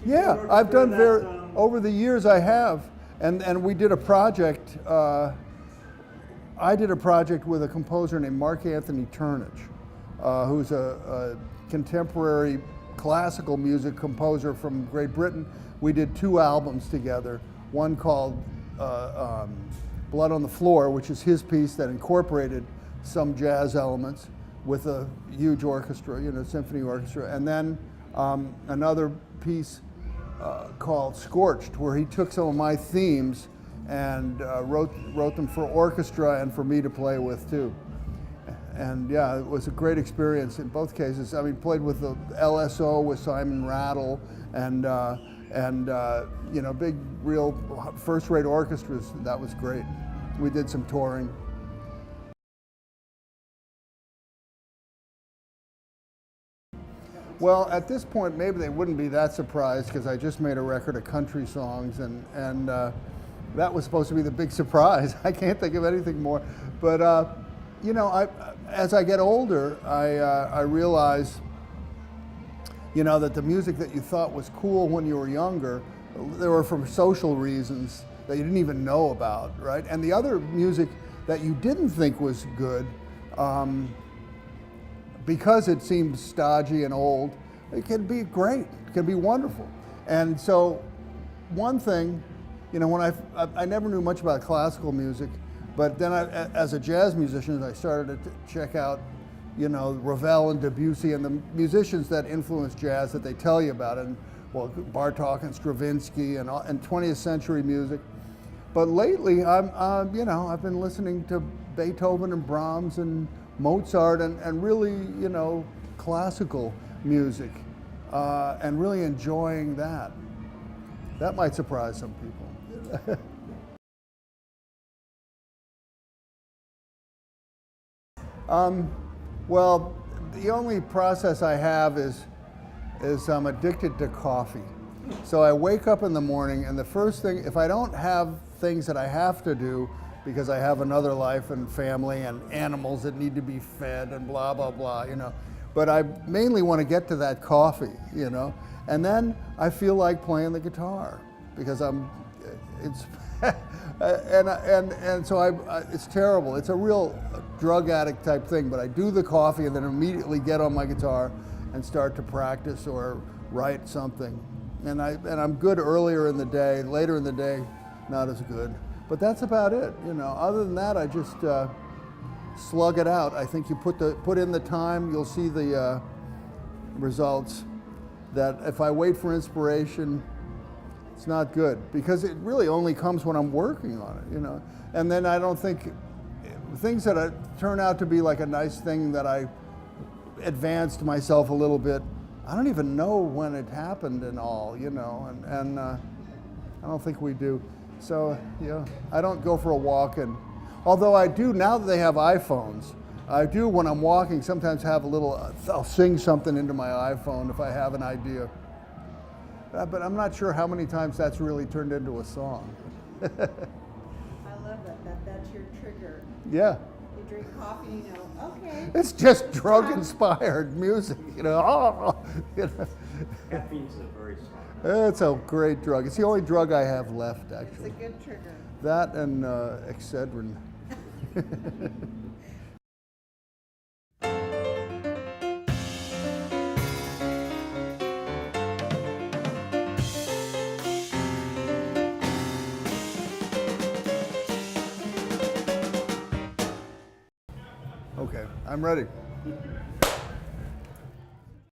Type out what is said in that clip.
Yeah, I've done over the years I have, and we did a project. I did a project with a composer named Mark Anthony Turnage, who's a contemporary classical music composer from Great Britain. We did 2 albums together, one called Blood on the Floor, which is his piece that incorporated some jazz elements with a huge orchestra, symphony orchestra, and then another piece called Scorched, where he took some of my themes and wrote them for orchestra and for me to play with too. And yeah, it was a great experience in both cases. I mean, played with the LSO with Simon Rattle and big, real first-rate orchestras. That was great. We did some touring. Well, at this point, maybe they wouldn't be that surprised because I just made a record of country songs, and that was supposed to be the big surprise. I can't think of anything more. But as I get older, I realize, that the music that you thought was cool when you were younger, they were for social reasons that you didn't even know about, right? And the other music that you didn't think was good, because it seemed stodgy and old, it can be great, it can be wonderful. And so one thing, when I never knew much about classical music, but then as a jazz musician, I started to check out, Ravel and Debussy and the musicians that influenced jazz that they tell you about, and Bartók and Stravinsky and 20th century music. But lately, I've been listening to Beethoven and Brahms and Mozart and really, classical music, and really enjoying that. That might surprise some people. Well, the only process I have is I'm addicted to coffee. So I wake up in the morning, and the first thing, if I don't have things that I have to do, because I have another life and family and animals that need to be fed and blah, blah, blah, But I mainly want to get to that coffee, And then I feel like playing the guitar because it's terrible. It's a real drug addict type thing, but I do the coffee and then immediately get on my guitar and start to practice or write something. And I'm good earlier in the day, later in the day, not as good. But that's about it, Other than that, I just slug it out. I think you put in the time, you'll see the results. That if I wait for inspiration, it's not good because it really only comes when I'm working on it, And then I don't think things that turn out to be like a nice thing that I advanced myself a little bit. I don't even know when it happened and all, and I don't think we do. So, I don't go for a walk, and although I do, now that they have iPhones, I do when I'm walking sometimes have I'll sing something into my iPhone if I have an idea. But I'm not sure how many times that's really turned into a song. I love that's your trigger. Yeah. You drink coffee, okay. It's just drug-inspired music, Caffeine's a very strong. It's a great drug. It's the only drug I have left, actually. It's a good trigger. That and Excedrin. Okay, I'm ready.